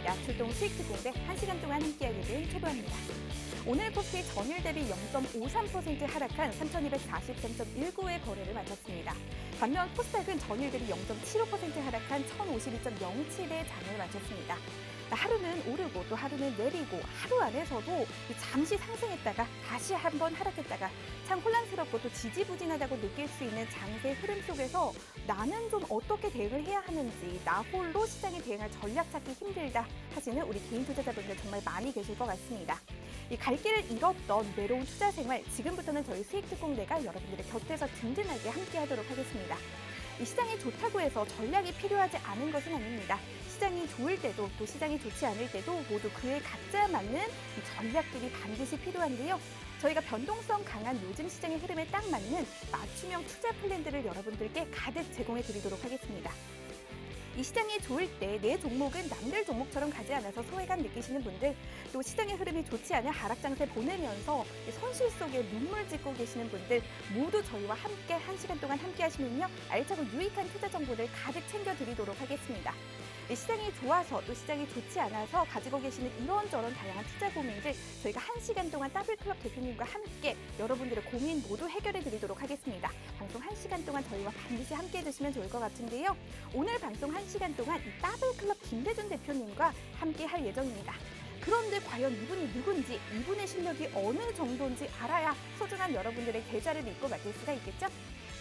반갑습니다. 출동 수익 특공대 1시간 동안 함께하게 된 최보아입니다. 오늘 코스피 전일 대비 0.53% 하락한 3,243.19의 거래를 마쳤습니다. 반면 코스닥은 전일 대비 0.75% 하락한 1,052.07의 장을 마쳤습니다. 하루는 오르고 또 하루는 내리고 하루 안에서도 잠시 상승했다가 다시 한번 하락했다가 참 혼란스럽고 또 지지부진하다고 느낄 수 있는 장세 흐름 속에서 나는 좀 어떻게 대응을 해야 하는지 나 홀로 시장에 대응할 전략 찾기 힘들다 하시는 우리 개인 투자자분들 정말 많이 계실 것 같습니다. 이 갈 길을 잃었던 외로운 투자 생활, 지금부터는 저희 수익특공대가 여러분들의 곁에서 든든하게 함께하도록 하겠습니다. 이 시장이 좋다고 해서 전략이 필요하지 않은 것은 아닙니다. 시장이 좋을 때도 또 시장이 좋지 않을 때도 모두 그에 각자 맞는 이 전략들이 반드시 필요한데요. 저희가 변동성 강한 요즘 시장의 흐름에 딱 맞는 맞춤형 투자 플랜들을 여러분들께 가득 제공해 드리도록 하겠습니다. 이 시장이 좋을 때 내 종목은 남들 종목처럼 가지 않아서 소외감 느끼시는 분들, 또 시장의 흐름이 좋지 않은 하락 장세 보내면서 손실 속에 눈물 짓고 계시는 분들 모두 저희와 함께 1시간 동안 함께 하시면요, 알차고 유익한 투자 정보를 가득 챙겨드리도록 하겠습니다. 시장이 좋아서 또 시장이 좋지 않아서 가지고 계시는 이런저런 다양한 투자 고민들 저희가 1시간 동안 더블클럽 대표님과 함께 여러분들의 고민 모두 해결해 드리도록 하겠습니다. 방송 1시간 동안 저희와 반드시 함께 해주시면 좋을 것 같은데요. 오늘 방송 1시간 동안 이 더블클럽 김대준 대표님과 함께 할 예정입니다. 그런데 과연 이분이 누군지, 이분의 실력이 어느 정도인지 알아야 소중한 여러분들의 계좌를 믿고 맡길 수가 있겠죠?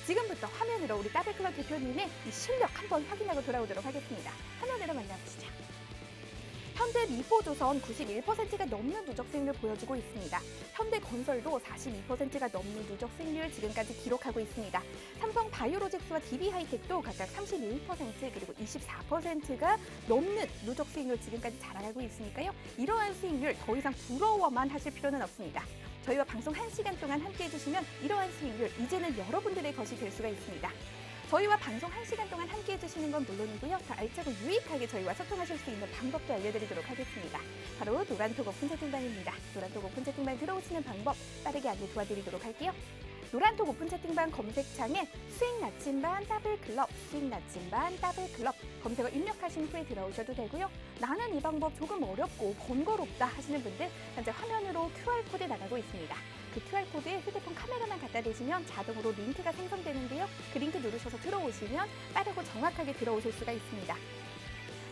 지금부터 화면으로 우리 더블클럽 대표님의 이 실력 한번 확인하고 돌아오도록 하겠습니다. 화면으로 만나보시죠. 현대 미포조선 91%가 넘는 누적 수익률 보여주고 있습니다. 현대건설도 42%가 넘는 누적 수익률 지금까지 기록하고 있습니다. 삼성 바이오로직스와 DB하이텍도 각각 31% 그리고 24%가 넘는 누적 수익률 지금까지 자랑하고 있으니까요. 이러한 수익률 더 이상 부러워만 하실 필요는 없습니다. 저희와 방송 1시간 동안 함께해 주시면 이러한 수익률 이제는 여러분들의 것이 될 수가 있습니다. 저희와 방송 1시간 동안 함께해 주시는 건 물론이고요. 더 알차고 유익하게 저희와 소통하실 수 있는 방법도 알려드리도록 하겠습니다. 바로 노란톡 오픈 채팅방입니다. 노란톡 오픈 채팅방 들어오시는 방법 빠르게 안내 도와드리도록 할게요. 노란톡 오픈 채팅방 검색창에 수익 나침반 더블클럽, 수익 나침반 더블클럽 검색어 입력하신 후에 들어오셔도 되고요. 나는 이 방법 조금 어렵고 번거롭다 하시는 분들 현재 화면으로 QR코드 나가고 있습니다. 그 QR코드에 휴대폰 카메라만 갖다 대시면 자동으로 링크가 생성되는데요. 그 링크 누르셔서 들어오시면 빠르고 정확하게 들어오실 수가 있습니다.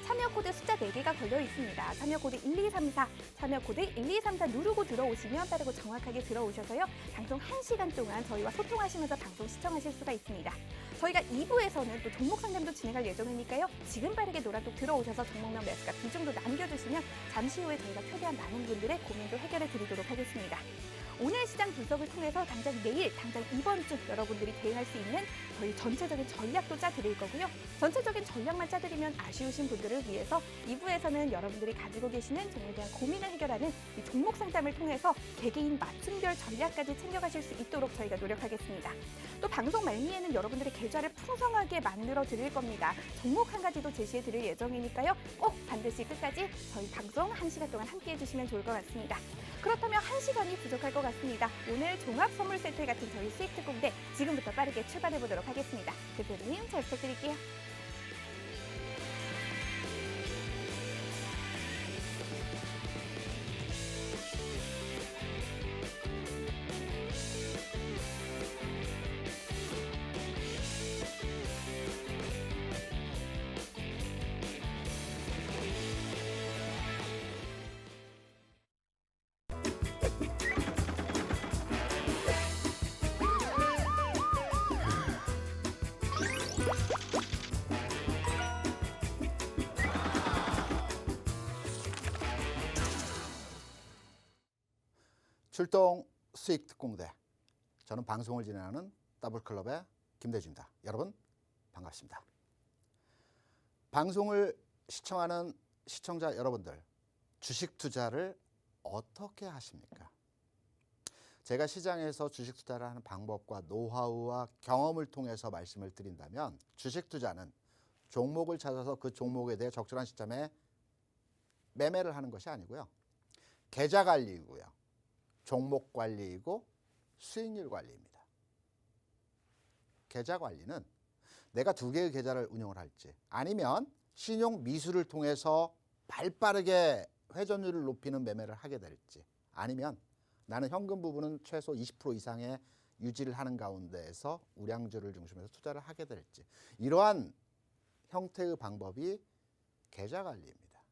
참여코드 숫자 4개가 걸려 있습니다. 참여코드 1234, 참여코드 1234 누르고 들어오시면 빠르고 정확하게 들어오셔서요. 방송 1시간 동안 저희와 소통하시면서 방송 시청하실 수가 있습니다. 저희가 2부에서는 또 종목 상담도 진행할 예정이니까요. 지금 빠르게 노란톡 들어오셔서 종목명 매수가 비중도 남겨주시면 잠시 후에 저희가 최대한 많은 분들의 고민도 해결해 드리도록 하겠습니다. 오늘 시장 분석을 통해서 당장 내일, 당장 이번 주 여러분들이 대응할 수 있는 저희 전체적인 전략도 짜드릴 거고요. 전체적인 전략만 짜드리면 아쉬우신 분들을 위해서 2부에서는 여러분들이 가지고 계시는 종목에 대한 고민을 해결하는 이 종목 상담을 통해서 개개인 맞춤별 전략까지 챙겨가실 수 있도록 저희가 노력하겠습니다. 또 방송 말미에는 여러분들의 계좌를 풍성하게 만들어 드릴 겁니다. 종목 한 가지도 제시해 드릴 예정이니까요. 꼭 반드시 끝까지 저희 방송 1시간 동안 함께해 주시면 좋을 것 같습니다. 그렇다면 1시간이 부족할 것 같습니다. 오늘 종합 선물 세트 같은 저희 수익 특공대 지금부터 빠르게 출발해 보도록 하겠습니다. 대표님 잘 부탁드릴게요. 출동 수익 특공대. 저는 방송을 진행하는 더블클럽의 김대준입니다. 여러분 반갑습니다. 방송을 시청하는 시청자 여러분들, 주식 투자를 어떻게 하십니까? 제가 시장에서 주식 투자를 하는 방법과 노하우와 경험을 통해서 말씀을 드린다면, 주식 투자는 종목을 찾아서 그 종목에 대해 적절한 시점에 매매를 하는 것이 아니고요. 계좌 관리이고요. 종목 관리이고 수익률 관리입니다. 계좌 관리는 내가 2개의 계좌를 운영을 할지, 아니면 신용 미수를 통해서 발빠르게 회전율을 높이는 매매를 하게 될지, 아니면 나는 현금 부분은 최소 20% 이상의 유지를 하는 가운데에서 우량주를 중심으로 투자를 하게 될지, 이러한 형태의 방법이 계좌 관리입니다.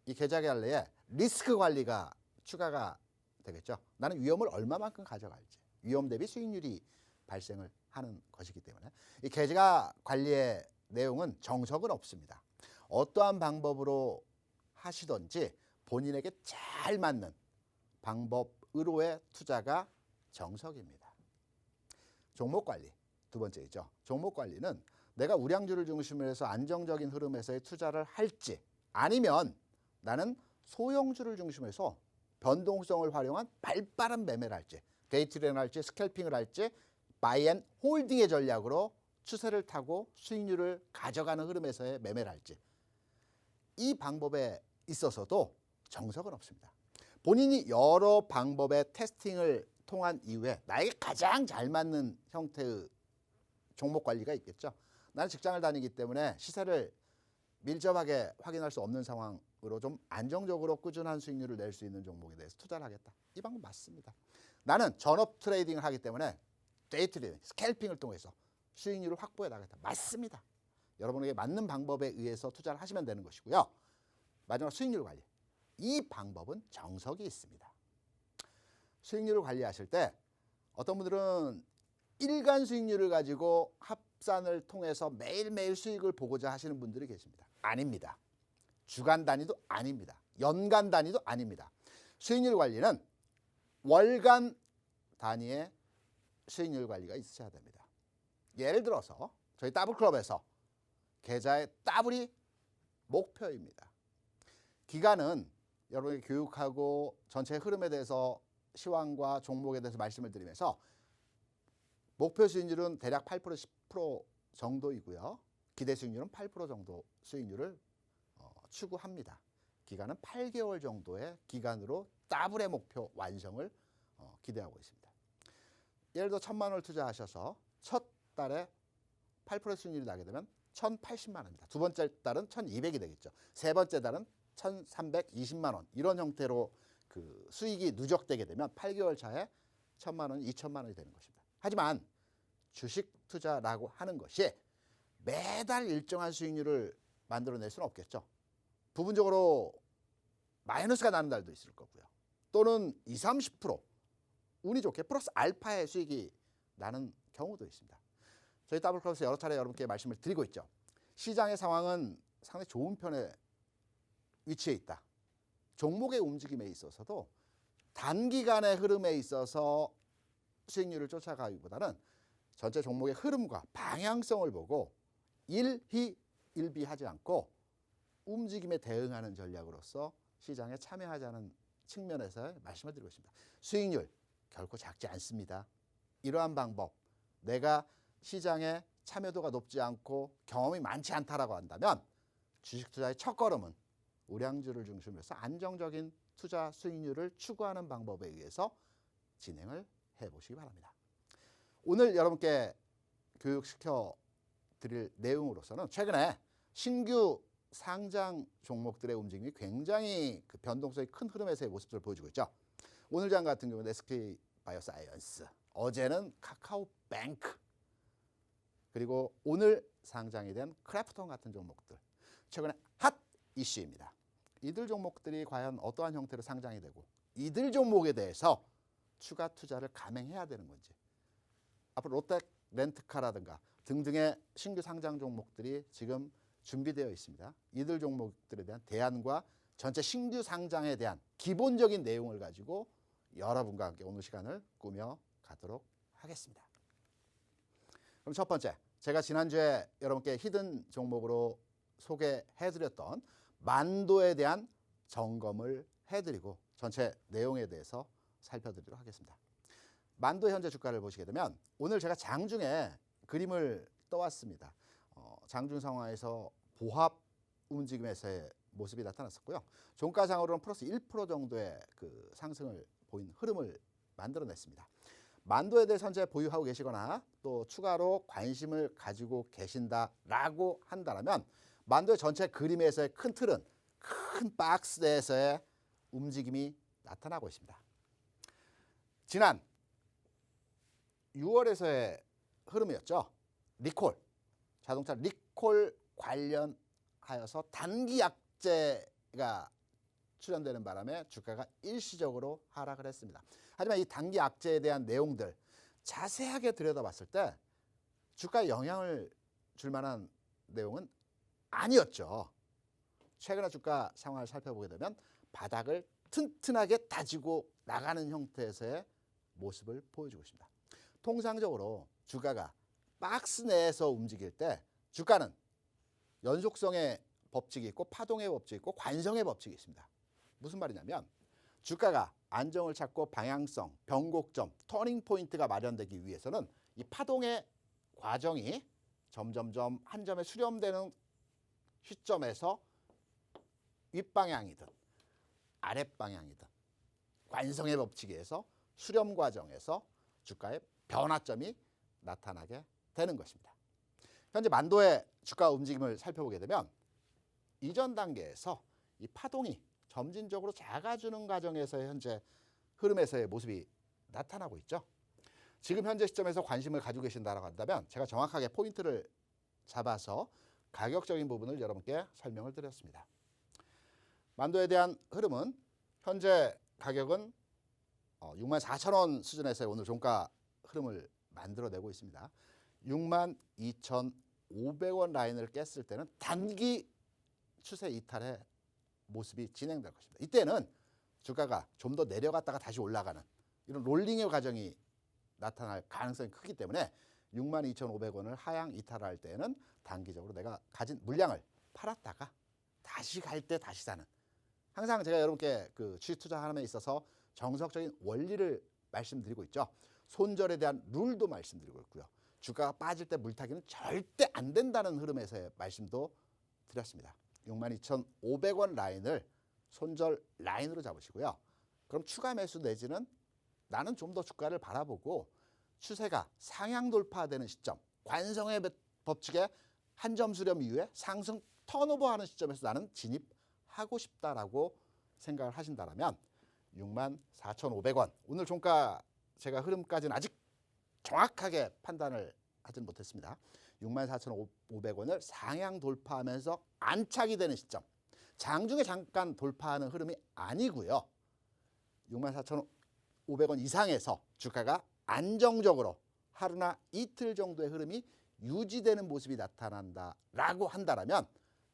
이 계좌 관리에 리스크 관리가 추가가 되겠죠. 나는 위험을 얼마만큼 가져갈지, 위험 대비 수익률이 발생을 하는 것이기 때문에 이 계좌 관리의 내용은 정석은 없습니다. 어떠한 방법으로 하시든지 본인에게 잘 맞는 방법으로의 투자가 정석입니다. 종목 관리, 두 번째이죠. 종목 관리는 내가 우량주를 중심으로 해서 안정적인 흐름에서의 투자를 할지, 아니면 나는 소형주를 중심으로 해서 변동성을 활용한 발빠른 매매를 할지, 데이트레이딩을 할지, 스캘핑을 할지, 바이앤 홀딩의 전략으로 추세를 타고 수익률을 가져가는 흐름에서의 매매를 할지, 이 방법에 있어서도 정석은 없습니다. 본인이 여러 방법의 테스팅을 통한 이후에 나에게 가장 잘 맞는 형태의 종목 관리가 있겠죠. 나는 직장을 다니기 때문에 시세를 밀접하게 확인할 수 없는 상황으로 좀 안정적으로 꾸준한 수익률을 낼 수 있는 종목에 대해서 투자를 하겠다. 이 방법 맞습니다. 나는 전업 트레이딩을 하기 때문에 데이트레이딩, 스캘핑을 통해서 수익률을 확보해 나가겠다. 맞습니다. 여러분에게 맞는 방법에 의해서 투자를 하시면 되는 것이고요. 마지막 수익률 관리. 이 방법은 정석이 있습니다. 수익률을 관리하실 때 어떤 분들은 일간 수익률을 가지고 합산을 통해서 매일매일 수익을 보고자 하시는 분들이 계십니다. 아닙니다. 주간 단위도 아닙니다. 연간 단위도 아닙니다. 수익률 관리는 월간 단위의 수익률 관리가 있어야 됩니다. 예를 들어서 저희 더블클럽에서 계좌의 더블이 목표입니다. 기간은 여러분에게 교육하고 전체 흐름에 대해서 시황과 종목에 대해서 말씀을 드리면서 목표 수익률은 대략 8% 10% 정도이고요. 기대 수익률은 8% 정도 수익률을 추구합니다. 기간은 8개월 정도의 기간으로 더블의 목표 완성을 기대하고 있습니다. 예를 들어 1,000만 원을 투자하셔서 첫 달에 8% 수익률이 나게 되면 1,080만 원입니다. 두 번째 달은 1,200이 되겠죠. 세 번째 달은 1,320만 원, 이런 형태로 그 수익이 누적되게 되면 8개월 차에 1,000만 원이 2,000만 원이 되는 것입니다. 하지만 주식 투자라고 하는 것이 매달 일정한 수익률을 만들어낼 수는 없겠죠. 부분적으로 마이너스가 나는 달도 있을 거고요. 또는 20, 30% 운이 좋게 플러스 알파의 수익이 나는 경우도 있습니다. 저희 더블클럽에서 여러 차례 여러분께 말씀을 드리고 있죠. 시장의 상황은 상당히 좋은 편에 위치해 있다. 종목의 움직임에 있어서도 단기간의 흐름에 있어서 수익률을 쫓아가기보다는 전체 종목의 흐름과 방향성을 보고 일희일비하지 않고 움직임에 대응하는 전략으로서 시장에 참여하자는 측면에서 말씀을 드리고 있습니다. 수익률 결코 작지 않습니다. 이러한 방법, 내가 시장에 참여도가 높지 않고 경험이 많지 않다라고 한다면 주식 투자의 첫걸음은 우량주를 중심으로 해서 안정적인 투자 수익률을 추구하는 방법에 의해서 진행을 해보시기 바랍니다. 오늘 여러분께 교육시켜 드릴 내용으로서는 최근에 신규 상장 종목들의 움직임이 굉장히 그 변동성이 큰 흐름에서의 모습들을 보여주고 있죠. 오늘 장 같은 경우는 SK 바이오사이언스, 어제는 카카오뱅크, 그리고 오늘 상장이 된 크래프톤 같은 종목들, 최근에 핫 이슈입니다. 이들 종목들이 과연 어떠한 형태로 상장이 되고 이들 종목에 대해서 추가 투자를 감행해야 되는 건지, 앞으로 롯데 렌트카라든가 등등의 신규 상장 종목들이 지금 준비되어 있습니다. 이들 종목들에 대한 대안과 전체 신규 상장에 대한 기본적인 내용을 가지고 여러분과 함께 오늘 시간을 꾸며 가도록 하겠습니다. 그럼 첫 번째, 제가 지난주에 여러분께 히든 종목으로 소개해드렸던 만도에 대한 점검을 해드리고 전체 내용에 대해서 살펴드리도록 하겠습니다. 만도 현재 주가를 보시게 되면 오늘 제가 장중에 그림을 떠왔습니다. 장중 상황에서 보합 움직임에서의 모습이 나타났었고요. 종가상으로는 플러스 1% 정도의 그 상승을 보인 흐름을 만들어냈습니다. 만도에 대해 현재 보유하고 계시거나 또 추가로 관심을 가지고 계신다라고 한다면 만도의 전체 그림에서의 큰 틀은 큰 박스 내에서의 움직임이 나타나고 있습니다. 지난 6월에서의 흐름이었죠. 리콜, 자동차 리콜 관련하여서 단기 약재가 출현되는 바람에 주가가 일시적으로 하락을 했습니다. 하지만 이 단기 약재에 대한 내용들 자세하게 들여다봤을 때 주가에 영향을 줄 만한 내용은 아니었죠. 최근의 주가 상황을 살펴보게 되면 바닥을 튼튼하게 다지고 나가는 형태에서의 모습을 보여주고 있습니다. 통상적으로 주가가 박스 내에서 움직일 때 주가는 연속성의 법칙이 있고 파동의 법칙이 있고 관성의 법칙이 있습니다. 무슨 말이냐면 주가가 안정을 찾고 방향성, 변곡점, 터닝 포인트가 마련되기 위해서는 이 파동의 과정이 점점점 한 점에 수렴되는 시점에서 윗방향이든 아랫방향이든 관성의 법칙에 의해서 수렴 과정에서 주가의 변화점이 나타나게 되는 것입니다. 현재 만도의 주가 움직임을 살펴보게 되면 이전 단계에서 이 파동이 점진적으로 작아지는 과정에서의 현재 흐름에서의 모습이 나타나고 있죠. 지금 현재 시점에서 관심을 가지고 계신다고 한다면 제가 정확하게 포인트를 잡아서 가격적인 부분을 여러분께 설명을 드렸습니다. 만도에 대한 흐름은 현재 가격은 64,000원 수준에서의 오늘 종가 흐름을 만들어내고 있습니다. 62,500원 라인을 깼을 때는 단기 추세 이탈의 모습이 진행될 것입니다. 이때는 주가가 좀 더 내려갔다가 다시 올라가는 이런 롤링의 과정이 나타날 가능성이 크기 때문에 62,500원을 하향 이탈할 때는 단기적으로 내가 가진 물량을 팔았다가 다시 갈 때 다시 사는, 항상 제가 여러분께 그 주식 투자함에 있어서 정석적인 원리를 말씀드리고 있죠. 손절에 대한 룰도 말씀드리고 있고요. 주가가 빠질 때 물타기는 절대 안 된다는 흐름에서의 말씀도 드렸습니다. 62,500원 라인을 손절 라인으로 잡으시고요. 그럼 추가 매수 내지는 나는 좀 더 주가를 바라보고 추세가 상향 돌파되는 시점, 관성의 법칙에 한 점 수렴 이후에 상승 턴오버하는 시점에서 나는 진입하고 싶다라고 생각을 하신다면 64,500원, 오늘 종가 제가 흐름까지는 아직 정확하게 판단을 하진 못했습니다. 64,500원을 상향 돌파하면서 안착이 되는 시점, 장중에 잠깐 돌파하는 흐름이 아니고요. 64,500원 이상에서 주가가 안정적으로 하루나 이틀 정도의 흐름이 유지되는 모습이 나타난다라고 한다면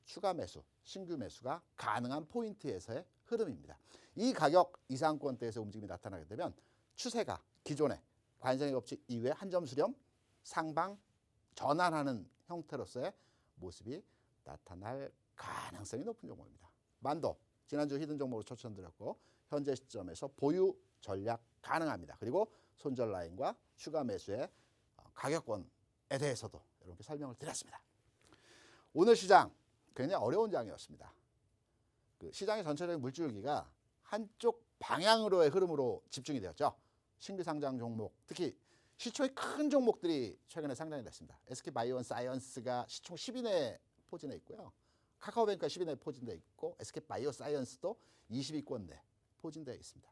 추가 매수, 신규 매수가 가능한 포인트에서의 흐름입니다. 이 가격 이상권대에서 움직임이 나타나게 되면 추세가 기존의 관성의 법칙 이후에 한 점 수렴, 상방 전환하는 형태로서의 모습이 나타날 가능성이 높은 종목입니다. 만도 지난주 히든 종목으로 추천드렸고 현재 시점에서 보유 전략 가능합니다. 그리고 손절 라인과 추가 매수의 가격권에 대해서도 이렇게 설명을 드렸습니다. 오늘 시장 굉장히 어려운 장이었습니다. 그 시장의 전체적인 물줄기가 한쪽 방향으로의 흐름으로 집중이 되었죠. 신규 상장 종목, 특히 시총이 큰 종목들이 최근에 상장이 됐습니다. SK바이오사이언스가 시총 10위 내에 포진해 있고요. 카카오뱅크가 10위 내에 포진되어 있고 SK바이오사이언스도 20위권 내 포진되어 있습니다.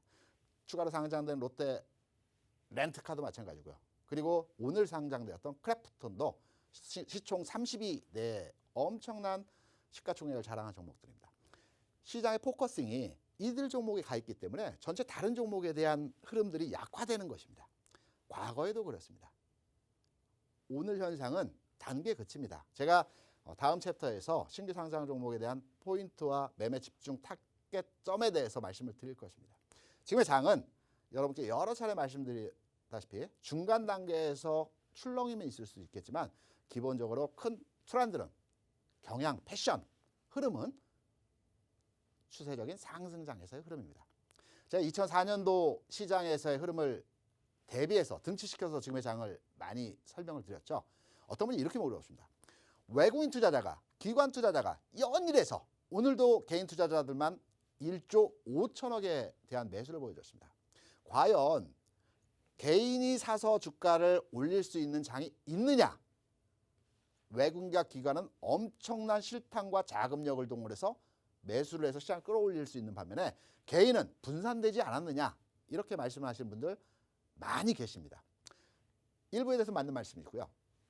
추가로 상장된 롯데 렌트카도 마찬가지고요. 그리고 오늘 상장되었던 크래프톤도 시총 30위 내에 엄청난 시가총액을 자랑한 종목들입니다. 시장의 포커싱이 이들 종목에 가 있기 때문에 전체 다른 종목에 대한 흐름들이 약화되는 것입니다. 과거에도 그렇습니다. 오늘 현상은 단기에 그칩니다. 제가 다음 챕터에서 신규 상장 종목에 대한 포인트와 매매 집중 타겟점에 대해서 말씀을 드릴 것입니다. 지금의 장은 여러분께 여러 차례 말씀드렸다시피 중간 단계에서 출렁임이 있을 수 있겠지만 기본적으로 큰 트렌드는 경향, 패션, 흐름은 추세적인 상승장에서의 흐름입니다. 제가 2004년도 시장에서의 흐름을 대비해서 등치시켜서 지금의 장을 많이 설명을 드렸죠. 어떤 분이 이렇게 물어봤습니다. 외국인 투자자가, 기관 투자자가 연일해서 오늘도 개인 투자자들만 1조 5천억에 대한 매수를 보여줬습니다. 과연 개인이 사서 주가를 올릴 수 있는 장이 있느냐? 외국인과 기관은 엄청난 실탄과 자금력을 동원해서 매수를 해서 시장을 끌어올릴 수 있는 반면에 개인은 분산되지 않았느냐 이렇게 말씀하시는 분들 많이 계십니다. 일부에 대해서 맞는 말씀이고요.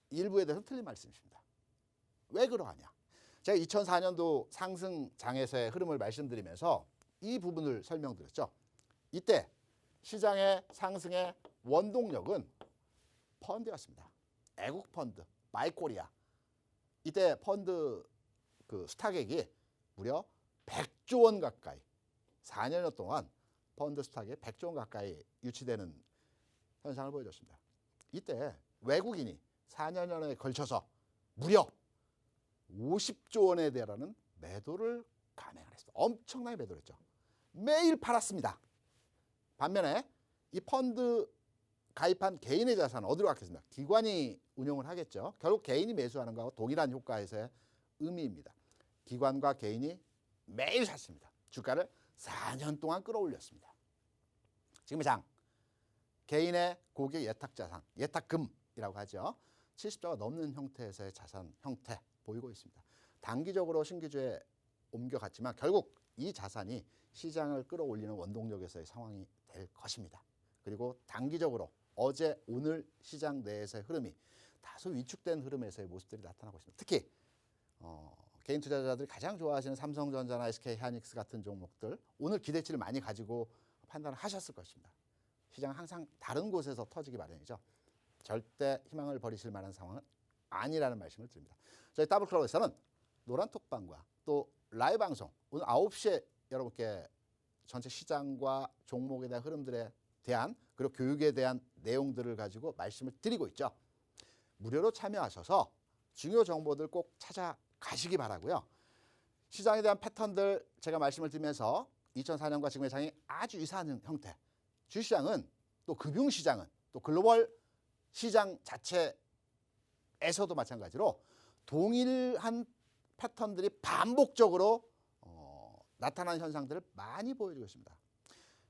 일부에 대해서 틀린 말씀이십니다. 왜 그러하냐? 제가 2004년도 상승 장에서의 흐름을 말씀드리면서 이 부분을 설명드렸죠. 이때 시장의 상승의 원동력은 펀드였습니다. 애국 펀드, 마이코리아. 이때 펀드 그 스탁액이 무려 100조 원 가까이 4년 동안 펀드 스탁에 100조 원 가까이 유치되는 현상을 보여줬습니다. 이때 외국인이 4년여에 걸쳐서 무려 50조 원에 달하는 매도를 감행을 했습니다. 엄청나게 매도를 했죠. 매일 팔았습니다. 반면에 이 펀드 가입한 개인의 자산은 어디로 갔겠습니까? 기관이 운용을 하겠죠. 결국 개인이 매수하는 거하고 동일한 효과에서의 의미입니다. 기관과 개인이 매일 샀습니다. 주가를 4년 동안 끌어올렸습니다. 지금의 장, 개인의 고객 예탁자산, 예탁금이라고 하죠. 70조가 넘는 형태에서의 자산 형태 보이고 있습니다. 단기적으로 신기주에 옮겨갔지만 결국 이 자산이 시장을 끌어올리는 원동력에서의 상황이 될 것입니다. 그리고 단기적으로 어제 오늘 시장 내에서의 흐름이 다소 위축된 흐름에서의 모습들이 나타나고 있습니다. 특히 개인 투자자들이 가장 좋아하시는 삼성전자나 SK하이닉스 같은 종목들 오늘 기대치를 많이 가지고 판단을 하셨을 것입니다. 시장은 항상 다른 곳에서 터지기 마련이죠. 절대 희망을 버리실 만한 상황은 아니라는 말씀을 드립니다. 저희 더블클럽에서는 노란톡방과 또 라이브 방송 오늘 9시에 여러분께 전체 시장과 종목에 대한 흐름들에 대한 그리고 교육에 대한 내용들을 가지고 말씀을 드리고 있죠. 무료로 참여하셔서 중요 정보들 꼭 찾아가시기 바라고요. 시장에 대한 패턴들 제가 말씀을 드리면서 2004년과 지금의 장이 아주 유사한 형태. 주시장은 또 금융시장은 또 글로벌 시장 자체에서도 마찬가지로 동일한 패턴들이 반복적으로 나타나는 현상들을 많이 보여주고 있습니다.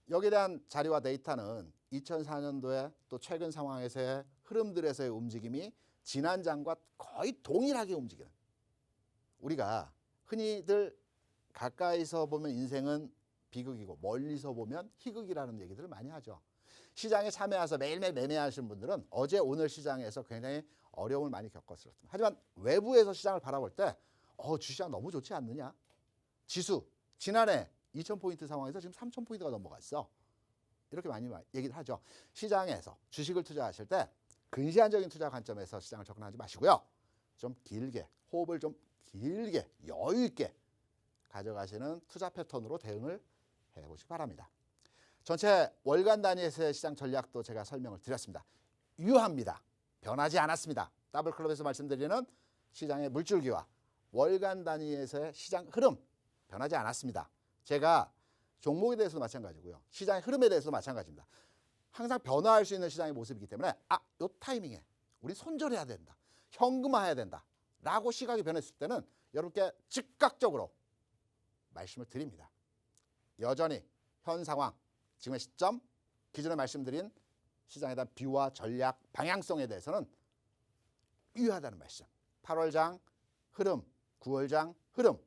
여기에 대한 자료와 데이터는 2004년도에 또 최근 상황에서의 흐름들에서의 움직임이 지난 장과 거의 동일하게 움직이는 우리가 흔히들 가까이서 보면 인생은 비극이고 멀리서 보면 희극이라는 얘기들을 많이 하죠. 시장에 참여해서 매일매일 매매하시는 분들은 어제 오늘 시장에서 굉장히 어려움을 많이 겪었습니다. 하지만 외부에서 시장을 바라볼 때 주시장 너무 좋지 않느냐? 지수 지난해 2000포인트 상황에서 지금 3000포인트가 넘어갔어. 이렇게 많이 얘기를 하죠. 시장에서 주식을 투자하실 때 근시안적인 투자 관점에서 시장을 접근하지 마시고요. 좀 길게 호흡을 좀 길게 여유 있게 가져가시는 투자 패턴으로 대응을 해보시기 바랍니다. 전체 월간 단위에서의 시장 전략도 제가 설명을 드렸습니다. 유효합니다. 변하지 않았습니다. 더블클럽에서 말씀드리는 시장의 물줄기와 월간 단위에서의 시장 흐름 변하지 않았습니다. 제가 종목에 대해서도 마찬가지고요. 시장의 흐름에 대해서도 마찬가지입니다. 항상 변화할 수 있는 시장의 모습이기 때문에 요 타이밍에 우리 손절해야 된다. 현금화해야 된다. 라고 시각이 변했을 때는 여러분께 즉각적으로 말씀을 드립니다. 여전히 현 상황, 지금의 시점, 기존에 말씀드린 시장에 대한 뷰와 전략, 방향성에 대해서는 유효하다는 말씀. 8월장 흐름, 9월장 흐름,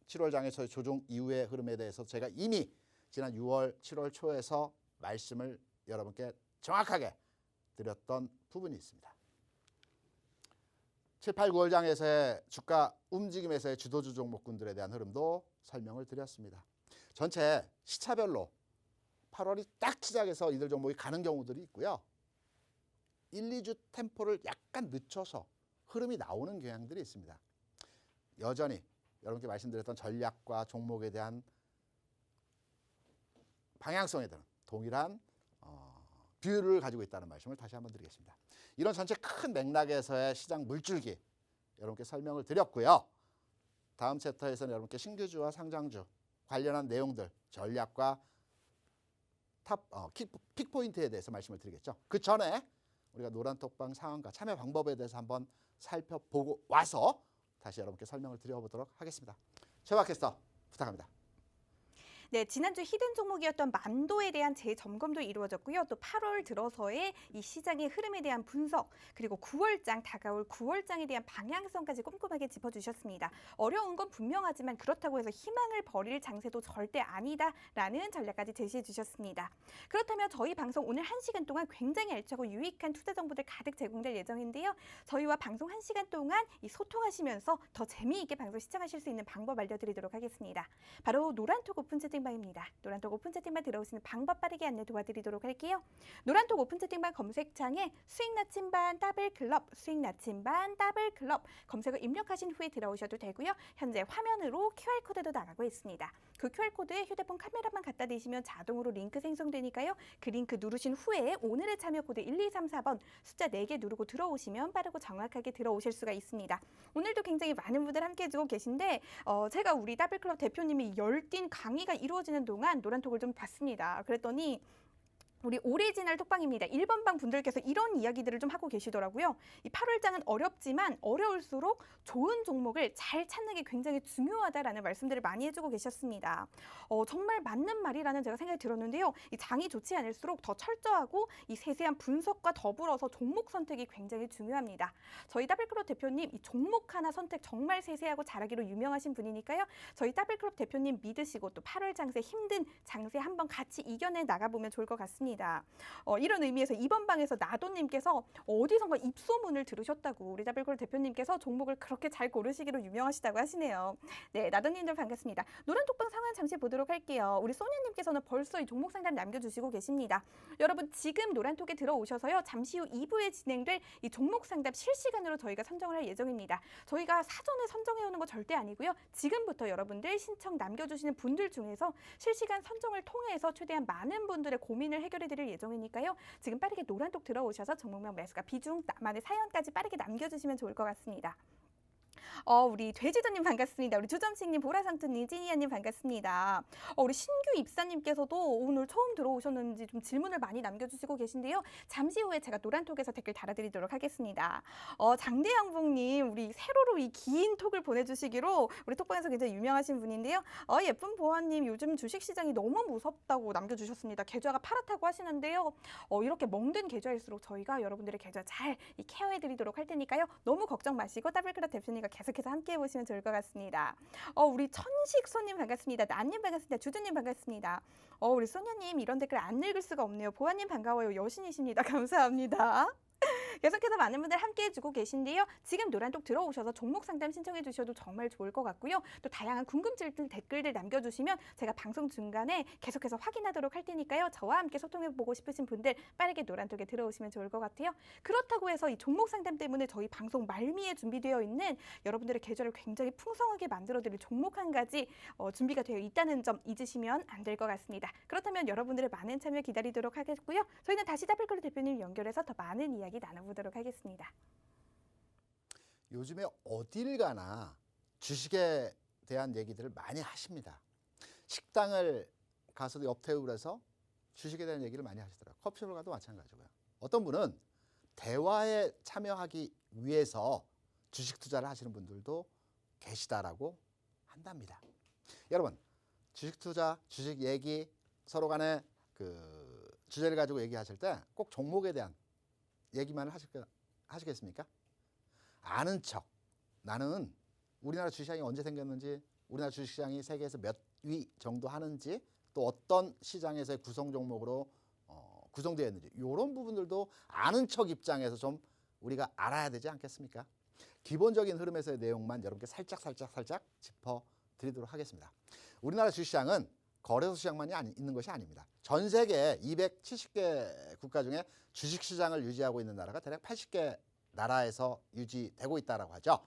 7월장에서의 조정 이후의 흐름에 대해서 제가 이미 지난 6월, 7월 초에서 말씀을 여러분께 정확하게 드렸던 부분이 있습니다. 7, 8, 9월장에서의 주가 움직임에서의 주도주 종목군들에 대한 흐름도 설명을 드렸습니다. 전체 시차별로 8월이 딱 시작해서 이들 종목이 가는 경우들이 있고요. 1, 2주 템포를 약간 늦춰서 흐름이 나오는 경향들이 있습니다. 여전히 여러분께 말씀드렸던 전략과 종목에 대한 방향성에 대한 동일한 뷰를 가지고 있다는 말씀을 다시 한번 드리겠습니다. 이런 전체 큰 맥락에서의 시장 물줄기 여러분께 설명을 드렸고요. 다음 챕터에서는 여러분께 신규주와 상장주 관련한 내용들, 전략과 픽포인트에 대해서 말씀을 드리겠죠. 그 전에 우리가 노란톡방 상황과 참여 방법에 대해서 한번 살펴보고 와서 다시 여러분께 설명을 드려보도록 하겠습니다. 최박캐스터 부탁합니다. 네, 지난주 히든 종목이었던 만도에 대한 재점검도 이루어졌고요. 또 8월 들어서의 이 시장의 흐름에 대한 분석, 그리고 9월장, 다가올 9월장에 대한 방향성까지 꼼꼼하게 짚어주셨습니다. 어려운 건 분명하지만 그렇다고 해서 희망을 버릴 장세도 절대 아니다라는 전략까지 제시해 주셨습니다. 그렇다면 저희 방송 오늘 1시간 동안 굉장히 알차고 유익한 투자 정보들 가득 제공될 예정인데요. 저희와 방송 1시간 동안 이 소통하시면서 더 재미있게 방송 시청하실 수 있는 방법 알려드리도록 하겠습니다. 바로 노란톡 오픈 채팅방입니다. 노란톡 오픈 채팅방 들어오시는 방법 빠르게 안내 도와드리도록 할게요. 노란톡 오픈 채팅방 검색창에 수익 나침반 더블클럽, 수익 나침반 더블클럽 검색어 입력하신 후에 들어오셔도 되고요. 현재 화면으로 QR코드도 나가고 있습니다. 그 QR코드에 휴대폰 카메라만 갖다 대시면 자동으로 링크 생성되니까요. 그 링크 누르신 후에 오늘의 참여 코드 1234번 숫자 4개 누르고 들어오시면 빠르고 정확하게 들어오실 수가 있습니다. 오늘도 굉장히 많은 분들 함께 해주고 계신데 제가 우리 더블클럽 대표님이 열띤 강의가 이루어지는 동안 노란톡을 좀 봤습니다. 그랬더니 우리 오리지널 톡방입니다. 1번 방 분들께서 이런 이야기들을 좀 하고 계시더라고요. 이 8월장은 어렵지만 어려울수록 좋은 종목을 잘 찾는 게 굉장히 중요하다라는 말씀들을 많이 해주고 계셨습니다. 정말 맞는 말이라는 제가 생각이 들었는데요. 이 장이 좋지 않을수록 더 철저하고 이 세세한 분석과 더불어서 종목 선택이 굉장히 중요합니다. 저희 더블클럽 대표님 이 종목 하나 선택 정말 세세하고 잘하기로 유명하신 분이니까요. 저희 더블클럽 대표님 믿으시고 또 8월 장세 힘든 장세 한번 같이 이겨내 나가보면 좋을 것 같습니다. 이런 의미에서 이번 방에서 나도님께서 어디선가 입소문을 들으셨다고 우리 더블클럽 대표님께서 종목을 그렇게 잘 고르시기로 유명하시다고 하시네요. 네, 나도님들 반갑습니다. 노란톡방 상황 잠시 보도록 할게요. 우리 소녀님께서는 벌써 이 종목 상담 남겨주시고 계십니다. 여러분 지금 노란톡에 들어오셔서요. 잠시 후 2부에 진행될 이 종목 상담 실시간으로 저희가 선정을 할 예정입니다. 저희가 사전에 선정해오는 거 절대 아니고요. 지금부터 여러분들 신청 남겨주시는 분들 중에서 실시간 선정을 통해서 최대한 많은 분들의 고민을 해결해드릴 예정이니까요. 지금 빠르게 노란톡 들어오셔서 종목명 매수가 비중, 나만의 사연까지 빠르게 남겨주시면 좋을 것 같습니다. 우리 돼지도님 반갑습니다. 우리 주점식님, 보라상투님, 찐이야님 반갑습니다. 우리 신규 입사님께서도 오늘 처음 들어오셨는지 좀 질문을 많이 남겨주시고 계신데요. 잠시 후에 제가 노란톡에서 댓글 달아드리도록 하겠습니다. 장대양봉님, 우리 세로로 이 긴 톡을 보내주시기로 우리 톡방에서 굉장히 유명하신 분인데요. 예쁜 보아님, 요즘 주식시장이 너무 무섭다고 남겨주셨습니다. 계좌가 파랗다고 하시는데요. 이렇게 멍든 계좌일수록 저희가 여러분들의 계좌 잘 케어해드리도록 할 테니까요. 너무 걱정 마시고 더블클럽 대표님과 계속해서 함께 해보시면 좋을 것 같습니다. 우리 천식소님 반갑습니다. 나님 반갑습니다. 주주님 반갑습니다. 우리 소녀님 이런 댓글 안 읽을 수가 없네요. 보아님 반가워요. 여신이십니다. 감사합니다. 계속해서 많은 분들 함께 해주고 계신데요. 지금 노란톡 들어오셔서 종목 상담 신청해 주셔도 정말 좋을 것 같고요. 또 다양한 궁금증들 댓글들 남겨주시면 제가 방송 중간에 계속해서 확인하도록 할 테니까요. 저와 함께 소통해보고 싶으신 분들 빠르게 노란톡에 들어오시면 좋을 것 같아요. 그렇다고 해서 이 종목 상담 때문에 저희 방송 말미에 준비되어 있는 여러분들의 계좌를 굉장히 풍성하게 만들어드릴 종목 한 가지 준비가 되어 있다는 점 잊으시면 안 될 것 같습니다. 그렇다면 여러분들의 많은 참여 기다리도록 하겠고요. 저희는 다시 더블클럽 대표님 연결해서 더 많은 이야기 나눠보도록 하겠습니다. 요즘에 어딜 가나 주식에 대한 얘기들을 많이 하십니다. 식당을 가서도 옆 테이블에서 주식에 대한 얘기를 많이 하시더라고요. 커피숍을 가도 마찬가지고요. 어떤 분은 대화에 참여하기 위해서 주식 투자를 하시는 분들도 계시다라고 한답니다. 여러분, 주식 투자, 주식 얘기 서로 간에 그 주제를 가지고 얘기하실 때 꼭 종목에 대한 얘기만 하시겠습니까? 아는 척. 나는 우리나라 주식시장이 언제 생겼는지, 우리나라 주식시장이 세계에서 몇 위 정도 하는지, 또 어떤 시장에서의 구성 종목으로 구성되어 있는지 이런 부분들도 아는 척 입장에서 좀 우리가 알아야 되지 않겠습니까? 기본적인 흐름에서의 내용만 여러분께 살짝 짚어드리도록 하겠습니다. 우리나라 주식시장은 거래소 시장만이 있는 것이 아닙니다. 전 세계 270개 국가 중에 주식시장을 유지하고 있는 나라가 대략 80개 나라에서 유지되고 있다고 하죠.